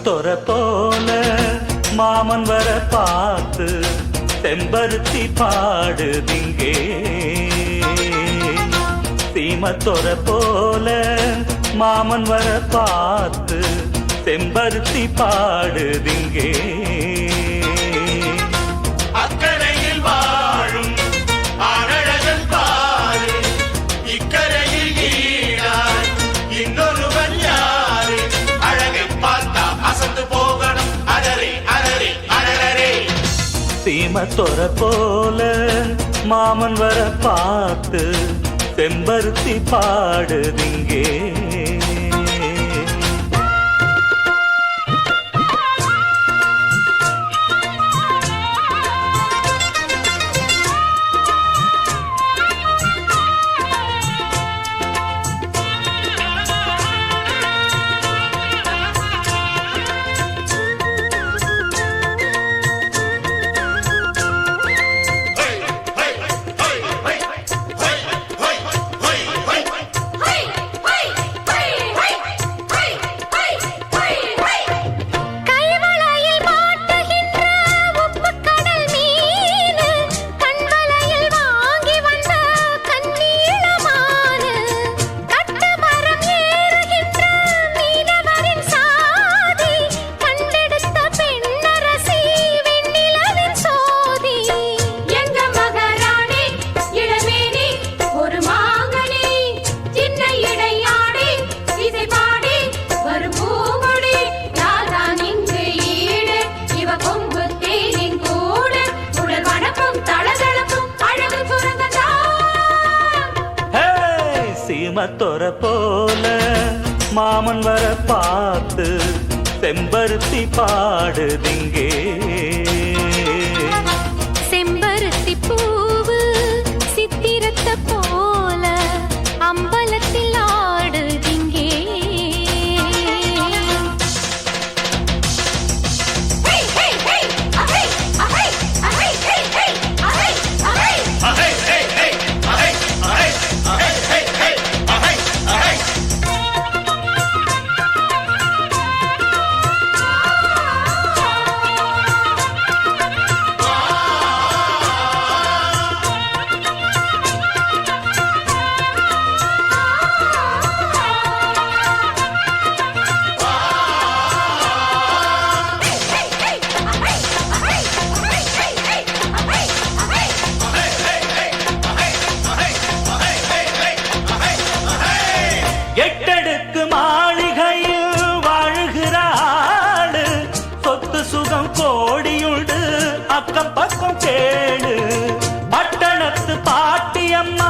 சீமத்தொர போல மாமன் வர பார்த்து செம்பருத்தி பாடுதிங்கே. சீமத்தொர போல மாமன் வர பார்த்து செம்பருத்தி பாடுதிங்கே. அக்கரையில் வாழும் ஆனழகன் பாரு, இக்கரையில் ஈடார் இன்னொருவன் யாரு? அழகை பார்த்தா அசந்து போகணும் அடரே அடரே அடரே. சீமத்தொர போல மாமன் வர பார்த்து செம்பருத்தி பாடுதிங்கே. சீமத்தொர போல மாமன் வர பார்த்து செம்பருத்தி பாடுதிங்கே. செம்பருத்தி பூவு சித்திரத்தை போல அம்பலத்தில் ஆடுதிங்கே. எட்டடுக்கு மாளிகையில் வாழ்கிறாள், சொத்து சுகம் கோடியுண்டு அக்கம் பக்கம் கேடு. பட்டணத்து பாட்டியம்மா